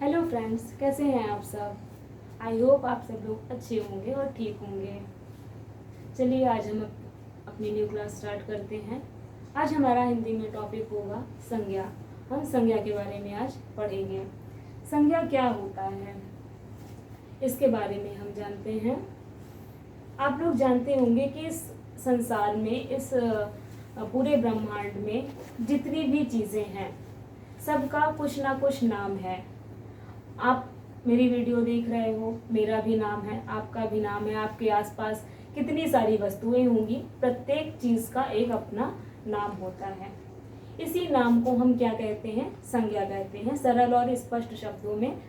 Hello friends, कैसे हैं आप सब। आई होप आप सब लोग अच्छे होंगे और ठीक होंगे। चलिए आज हम अपनी न्यू क्लास स्टार्ट करते हैं। आज हमारा हिंदी में टॉपिक होगा संज्ञा। हम संज्ञा के बारे में आज पढ़ेंगे। संज्ञा क्या होता है इसके बारे में हम जानते हैं। आप लोग जानते होंगे कि इस संसार में, इस पूरे ब्रह्मांड में जितनी भी चीज़ें हैं सबका कुछ ना कुछ नाम है। आप मेरी वीडियो देख रहे हो, मेरा भी नाम है, आपका भी नाम है। आपके आसपास कितनी सारी वस्तुएं होंगी, प्रत्येक चीज़ का एक अपना नाम होता है। इसी नाम को हम क्या कहते हैं, संज्ञा कहते हैं। सरल और स्पष्ट शब्दों में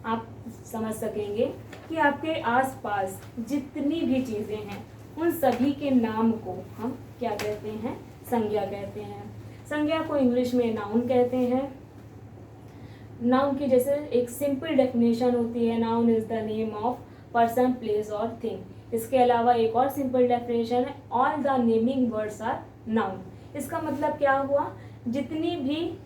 आप समझ सकेंगे कि आपके आसपास जितनी भी चीज़ें हैं उन सभी के नाम को हम क्या कहते हैं, संज्ञा कहते हैं। संज्ञा को इंग्लिश में नाउन कहते हैं। नाउन की जैसे एक सिंपल डेफिनेशन होती है, noun is the name of person, place और थिंग। इसके अलावा एक और सिंपल डेफिनेशन है, all the naming words are noun. इसका मतलब क्या हुआ, जितनी भी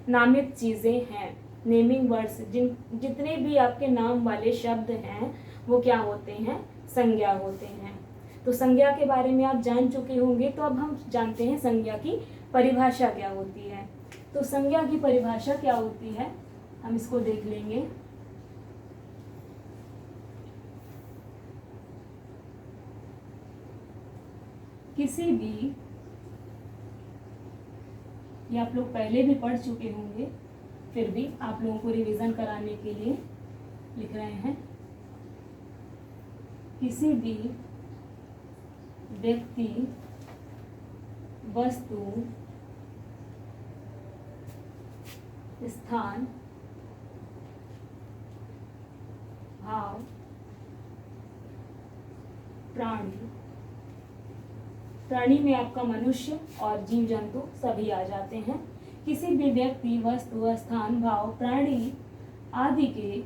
नामित चीज़ें हैं, नेमिंग वर्ड्स, जितने भी आपके नाम वाले शब्द हैं वो क्या होते हैं, संज्ञा होते हैं। तो संज्ञा के बारे में आप जान चुके होंगे। तो अब हम जानते हैं संज्ञा की परिभाषा क्या होती है। तो संज्ञा की परिभाषा क्या होती है, हम इसको देख लेंगे। किसी भी, ये आप लोग पहले भी पढ़ चुके होंगे, फिर भी आप लोगों को रिवीजन कराने के लिए लिख रहे हैं। किसी भी व्यक्ति, वस्तु, स्थान, भाव, प्राणी में आपका मनुष्य और जीव जंतु सभी आ जाते हैं। किसी भी व्यक्ति, वस्तु, स्थान, भाव, प्राणी आदि के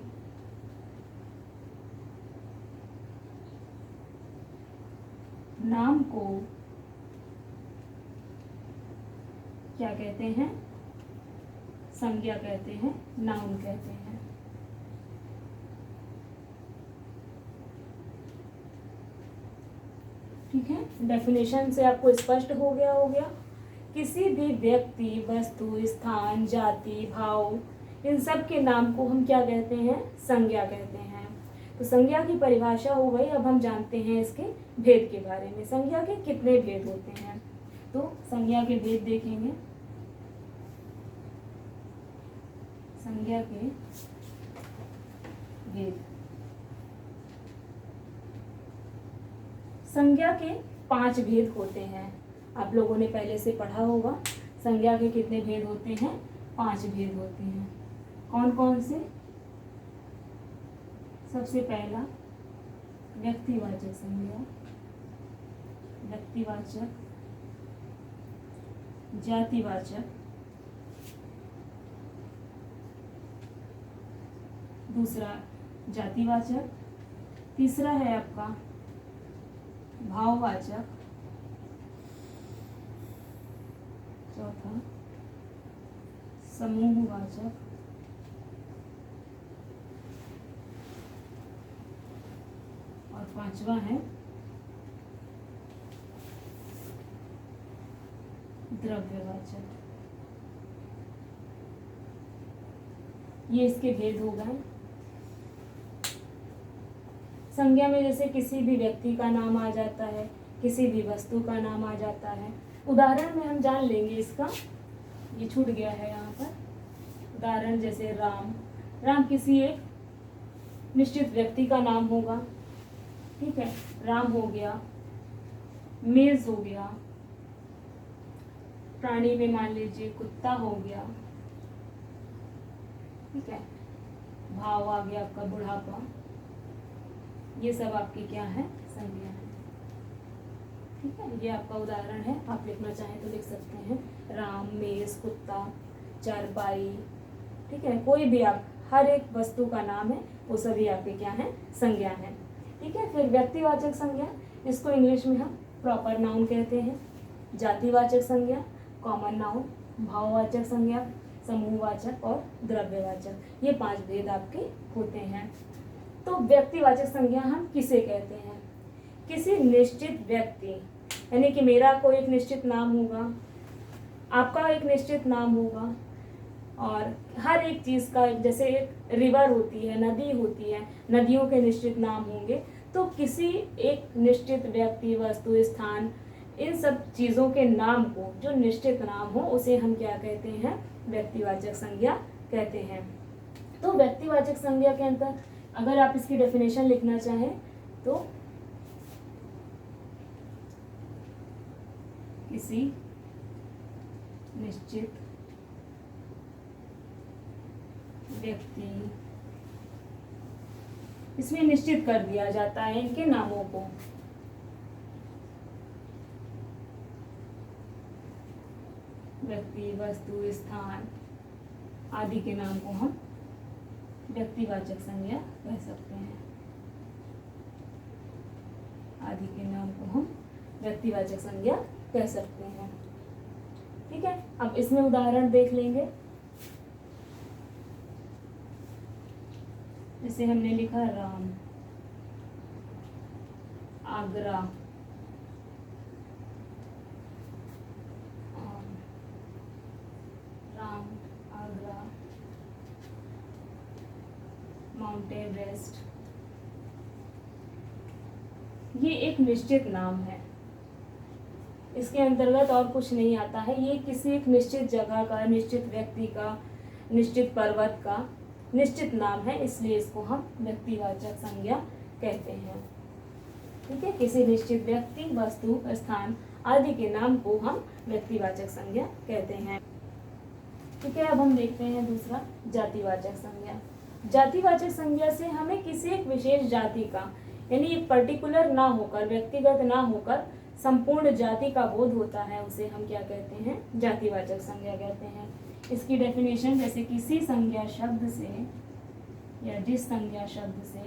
नाम को क्या कहते हैं, संज्ञा कहते हैं, नाउन कहते हैं। ठीक है, डेफिनेशन से आपको स्पष्ट हो गया। किसी भी व्यक्ति, वस्तु, स्थान, जाति, भाव, इन सब के नाम को हम क्या कहते हैं, संज्ञा कहते हैं। तो संज्ञा की परिभाषा हो गई। अब हम जानते हैं इसके भेद के बारे में। संज्ञा के कितने भेद होते हैं, तो संज्ञा के भेद देखेंगे। संज्ञा के भेद, संज्ञा के 5 भेद होते हैं। आप लोगों ने पहले से पढ़ा होगा। संज्ञा के कितने भेद होते हैं, 5 भेद होते हैं। कौन कौन से, सबसे पहला व्यक्तिवाचक संज्ञा, व्यक्तिवाचक, जातिवाचक, दूसरा जातिवाचक, तीसरा है आपका भाववाचक, चौथा समूहवाचक, और 5वां है द्रव्यवाचक। ये इसके भेद हो गए। संज्ञा में जैसे किसी भी व्यक्ति का नाम आ जाता है, किसी भी वस्तु का नाम आ जाता है। उदाहरण में हम जान लेंगे इसका, ये छूट गया है यहाँ पर। उदाहरण जैसे राम, राम किसी एक निश्चित व्यक्ति का नाम होगा। ठीक है, राम हो गया, मेज हो गया, प्राणी में मान लीजिए कुत्ता हो गया। ठीक है, भाव आ गया आपका बुढ़ापा। ये सब आपकी क्या है, संज्ञा है। ठीक है, ये आपका उदाहरण है, आप लिखना चाहें तो लिख सकते हैं। राम, मेज, कुत्ता, चारपाई। ठीक है, कोई भी आप, हर एक वस्तु का नाम है, वो सभी आपके क्या है, संज्ञा है। ठीक है, फिर व्यक्तिवाचक संज्ञा, इसको इंग्लिश में हम प्रॉपर नाउन कहते हैं। जातिवाचक संज्ञा, कॉमन नाउन। भाववाचक संज्ञा, समूहवाचक और द्रव्यवाचक, ये 5 भेद आपके होते हैं। तो व्यक्तिवाचक संज्ञा हम किसे कहते हैं? किसी निश्चित व्यक्ति, यानी कि मेरा कोई एक निश्चित नाम होगा, आपका एक निश्चित नाम होगा, और हर एक चीज़ का, जैसे एक रिवर होती है, नदी होती है, नदियों के निश्चित नाम होंगे। तो किसी एक निश्चित व्यक्ति, वस्तु, स्थान, इन सब चीज़ों के नाम को, जो निश्चित नाम हो, उसे हम क्या कहते हैं? व्यक्तिवाचक संज्ञा कहते हैं। तो व्यक्तिवाचक संज्ञा के अंतर अगर आप इसकी डेफिनेशन लिखना चाहें तो किसी निश्चित व्यक्ति, इसमें निश्चित कर दिया जाता है इनके नामों को, व्यक्ति, वस्तु, स्थान आदि के नाम को हम व्यक्तिवाचक संज्ञा कह सकते हैं। आदि के नाम को हम व्यक्तिवाचक संज्ञा कह सकते हैं। ठीक है, अब इसमें उदाहरण देख लेंगे। जैसे हमने लिखा राम, आगरा, राम, आगरा, माउंट एवरेस्ट, ये एक निश्चित नाम है, इसके अंतर्गत और कुछ नहीं आता है। ये किसी एक निश्चित जगह का, निश्चित व्यक्ति का, निश्चित पर्वत का निश्चित नाम है, इसलिए इसको हम व्यक्तिवाचक संज्ञा कहते हैं। ठीक है, किसी निश्चित व्यक्ति, वस्तु, स्थान आदि के नाम को हम व्यक्तिवाचक संज्ञा कहते हैं। ठीक है, अब हम देखते हैं दूसरा, जातिवाचक संज्ञा। जातिवाचक संज्ञा से हमें किसी एक विशेष जाति का, यानी एक पर्टिकुलर ना होकर, व्यक्तिगत ना होकर संपूर्ण जाति का बोध होता है, उसे हम क्या कहते हैं? जातिवाचक संज्ञा कहते हैं। इसकी डेफिनेशन, जैसे किसी संज्ञा शब्द से या जिस संज्ञा शब्द से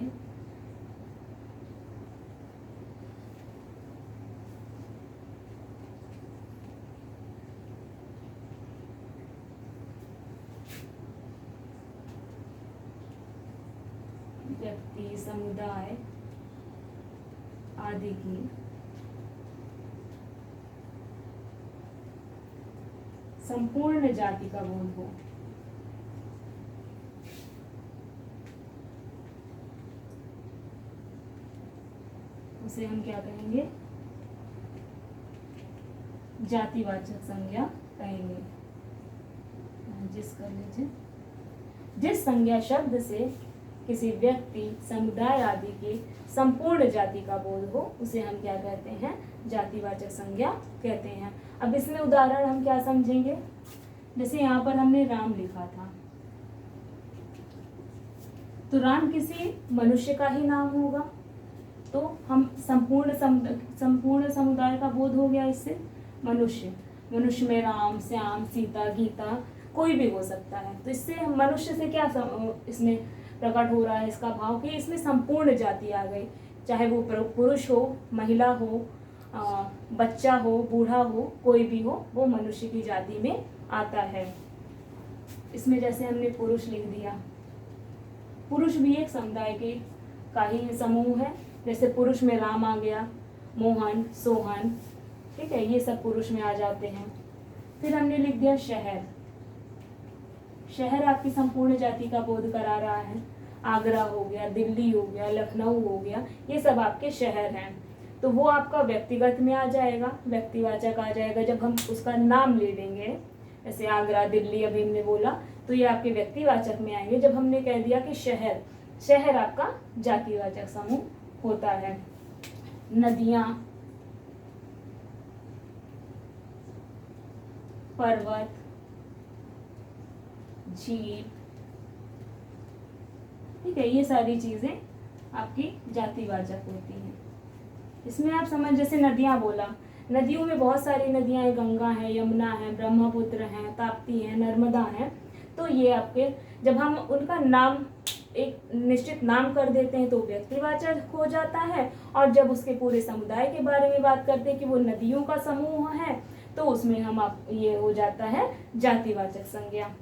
व्यक्ति, समुदाय आदि की संपूर्ण जाति का बोध हो, उसे हम क्या कहेंगे? जातिवाचक संज्ञा कहेंगे। जिस कर लीजिए, जिस संज्ञा शब्द से किसी व्यक्ति, समुदाय आदि के संपूर्ण जाति का बोध हो, उसे हम क्या कहते हैं? जातिवाचक संज्ञा कहते हैं। अब इसमें उदाहरण हम क्या समझेंगे? जैसे यहाँ पर हमने राम लिखा था, तो राम किसी मनुष्य का ही नाम होगा, तो हम संपूर्ण समुदाय का बोध हो गया इससे। मनुष्य में राम, श्याम, सीता, गीता कोई भी हो सकता है। तो इससे मनुष्य से क्या इसमें प्रकट हो रहा है इसका भाव, कि इसमें संपूर्ण जाति आ गई, चाहे वो पुरुष हो, महिला हो, बच्चा हो, बूढ़ा हो, कोई भी हो, वो मनुष्य की जाति में आता है। इसमें जैसे हमने पुरुष लिख दिया, पुरुष भी एक समुदाय के का ही समूह है। जैसे पुरुष में राम आ गया, मोहन, सोहन, ठीक है, ये सब पुरुष में आ जाते हैं। फिर हमने लिख दिया शहर, शहर आपकी संपूर्ण जाति का बोध करा रहा है। आगरा हो गया, दिल्ली हो गया, लखनऊ हो गया, ये सब आपके शहर हैं। तो वो आपका व्यक्तिगत में आ जाएगा, व्यक्तिवाचक आ जाएगा जब हम उसका नाम ले लेंगे। जैसे आगरा, दिल्ली अभी हमने बोला, तो ये आपके व्यक्तिवाचक में आएंगे जब हमने कह दिया कि शहर आपका जातिवाचक समूह होता है। नदियाँ, पर्वत, झील, ठीक है, ये सारी चीजें आपकी जातिवाचक होती हैं। इसमें आप समझ, जैसे नदियाँ बोला, नदियों में बहुत सारी नदियाँ हैं, गंगा है, यमुना है, ब्रह्मपुत्र है, ताप्ती है, नर्मदा है। तो ये आपके, जब हम उनका नाम, एक निश्चित नाम कर देते हैं तो व्यक्तिवाचक हो जाता है, और जब उसके पूरे समुदाय के बारे में बात करते हैं कि वो नदियों का समूह है, तो उसमें हम ये हो जाता है जातिवाचक संज्ञा।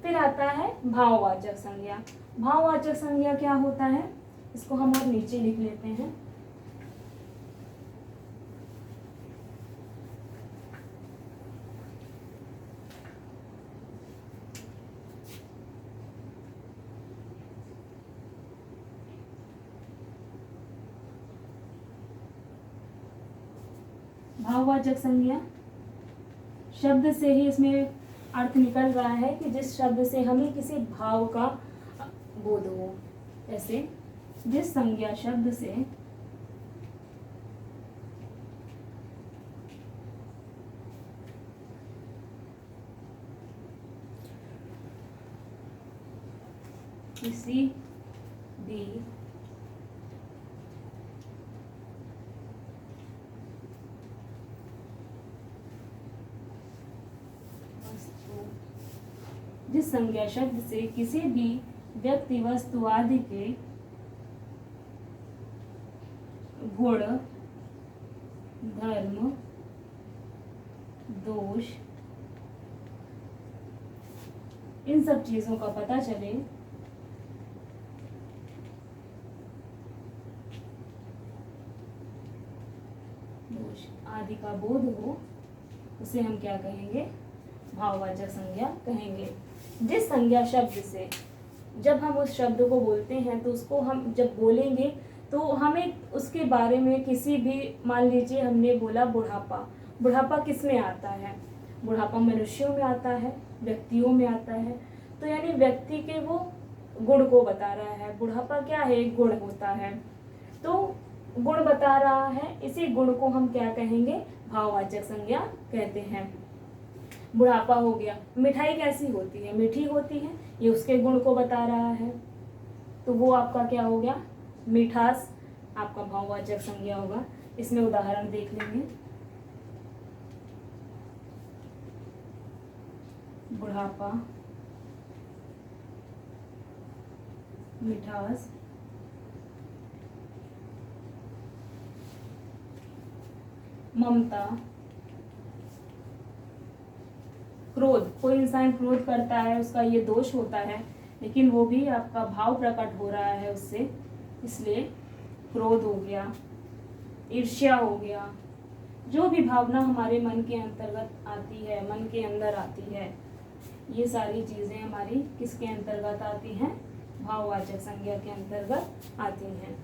फिर आता है भाववाचक संज्ञा। भाववाचक संज्ञा क्या होता है, इसको हम और नीचे लिख लेते हैं। भाववाचक संज्ञा शब्द से ही इसमें अर्थ निकल रहा है कि जिस शब्द से हमें किसी भाव का बोध हो। ऐसे जिस संज्ञा शब्द से किसी भी जिस संज्ञा शब्द से किसी भी व्यक्ति वस्तु आदि के गुण धर्म दोष इन सब चीजों का पता चले, दोष आदि का बोध हो, उसे हम क्या कहेंगे, भाववाचक संज्ञा कहेंगे। जिस संज्ञा शब्द से जब हम उस शब्द को बोलते हैं तो उसको हम जब बोलेंगे तो हमें उसके बारे में किसी भी, मान लीजिए हमने बोला बुढ़ापा, बुढ़ापा किस में आता है, बुढ़ापा मनुष्यों में आता है, व्यक्तियों में आता है, तो यानी व्यक्ति के वो गुण को बता रहा है। बुढ़ापा क्या है, एक गुण होता है, तो गुण बता रहा है, इसी गुण को हम क्या कहेंगे, भाववाचक संज्ञा कहते हैं। बुढ़ापा हो गया, मिठाई कैसी होती है, मीठी होती है, ये उसके गुण को बता रहा है, तो वो आपका क्या हो गया, मिठास आपका भाववाचक संज्ञा होगा। इसमें उदाहरण देख लेंगे। बुढ़ापा, मिठास, ममता, क्रोध। कोई इंसान क्रोध करता है, उसका ये दोष होता है, लेकिन वो भी आपका भाव प्रकट हो रहा है उससे, इसलिए क्रोध हो गया, ईर्ष्या हो गया। जो भी भावना हमारे मन के अंतर्गत आती है, मन के अंदर आती है, ये सारी चीजें हमारी किसके अंतर्गत आती हैं, भाववाचक संज्ञा के अंतर्गत आती हैं।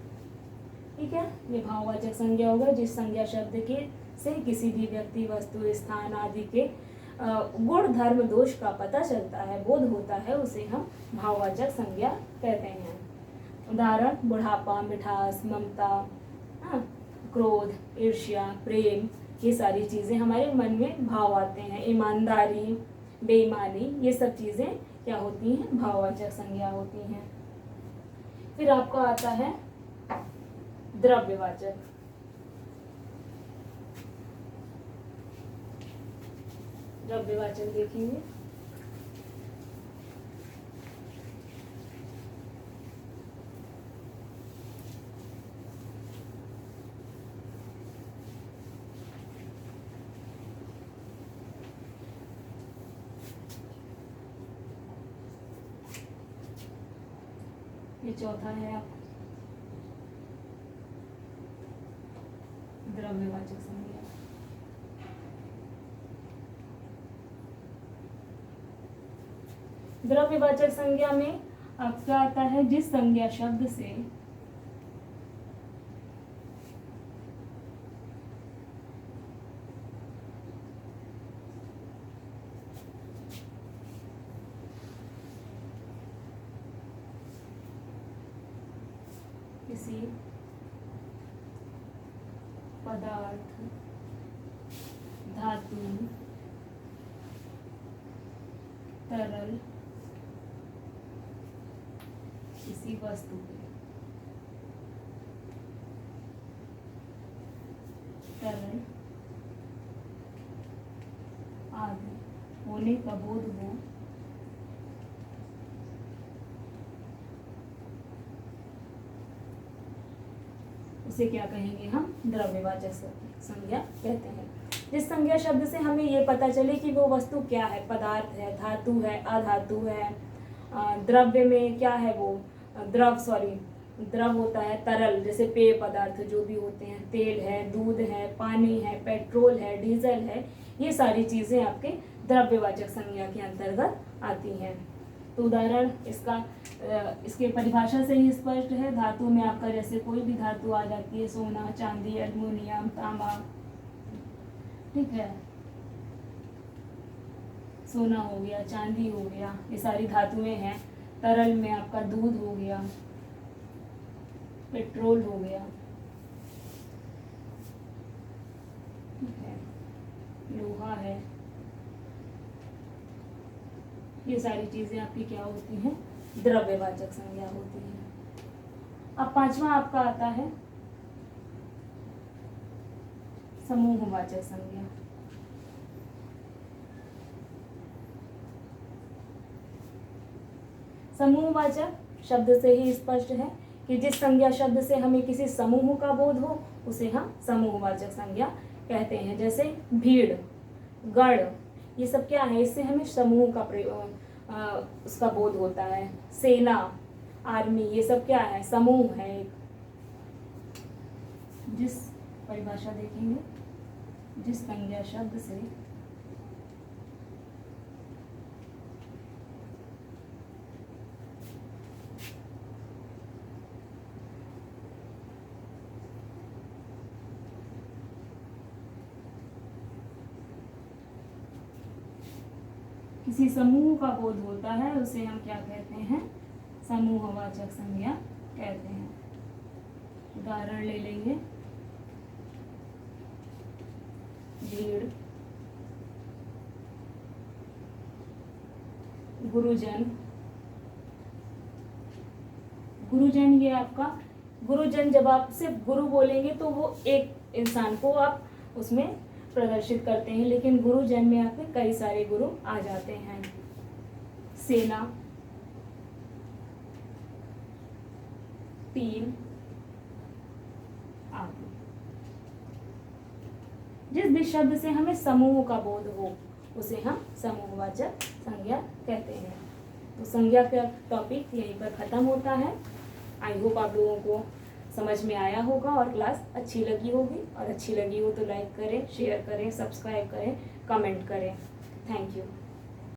ठीक है, ये भाववाचक संज्ञा होगा जिस संज्ञा शब्द के से किसी भी व्यक्ति वस्तु स्थान आदि के गुण धर्म दोष का पता चलता है, बोध होता है, उसे हम भाववाचक संज्ञा कहते हैं। उदाहरण बुढ़ापा, मिठास, ममता, क्रोध, ईर्ष्या, प्रेम, ये सारी चीजें हमारे मन में भाव आते हैं। ईमानदारी, बेईमानी, ये सब चीजें क्या होती हैं, भाववाचक संज्ञा होती हैं। फिर आपका आता है द्रव्यवाचक। द्रव्यवाचक देखेंगे। ये चौथा है आप द्रव्यवाचक संज्ञा। द्रव्यवाचक संज्ञा में आपका आता है जिस संज्ञा शब्द से किसी पदार्थ, धातु, तरल, किसी वस्तु के तरल आदि होने का बोध हो, उसे क्या कहेंगे हम, द्रव्यवाचक संज्ञा कहते हैं। जिस संज्ञा शब्द से हमें ये पता चले कि वो वस्तु क्या है, पदार्थ है, धातु है, अधातु है, द्रव्य में क्या है वो, द्रव होता है, तरल जैसे पेय पदार्थ जो भी होते हैं, तेल है, दूध है, पानी है, पेट्रोल है, डीजल है, ये सारी चीज़ें आपके द्रव्यवाचक संज्ञा के अंतर्गत आती हैं। तो उदाहरण इसके परिभाषा से ही स्पष्ट है। धातु में आपका जैसे कोई भी धातु आ जाती है, सोना, चांदी, एल्युमिनियम, तांबा, ठीक है, सोना हो गया, चांदी हो गया, ये सारी धातुएं हैं। तरल में आपका दूध हो गया, पेट्रोल हो गया, ठीक है, लोहा है, ये सारी चीजें आपकी क्या होती हैं, द्रव्यवाचक संज्ञा होती है। अब पांचवा आपका आता है समूहवाचक संज्ञा। समूहवाचक शब्द से ही स्पष्ट है कि जिस संज्ञा शब्द से हमें किसी समूह का बोध हो उसे हम समूहवाचक संज्ञा कहते हैं। जैसे भीड़, गण, ये सब क्या है, इससे हमें समूह का उसका बोध होता है। सेना, आर्मी, ये सब क्या है, समूह है एक। जिस परिभाषा देखेंगे, जिस संज्ञा शब्द से किसी समूह का बोध होता है उसे हम क्या कहते हैं, समूहवाचक संज्ञा कहते हैं। उदाहरण ले लेंगे, भीड़, गुरुजन। गुरुजन ये आपका, गुरुजन जब आप सिर्फ गुरु बोलेंगे तो वो एक इंसान को आप उसमें प्रदर्शित करते हैं, लेकिन गुरुजन में आपके कई सारे गुरु आ जाते हैं। सेना, टीम आदि। जिस भी शब्द से हमें समूह का बोध हो उसे हम समूहवाचक संज्ञा कहते हैं। तो संज्ञा का टॉपिक यहीं पर खत्म होता है। आई होप आप लोगों को समझ में आया होगा और क्लास अच्छी लगी होगी, और अच्छी लगी हो तो लाइक करें, शेयर करें, सब्सक्राइब करें, कमेंट करें। Thank you.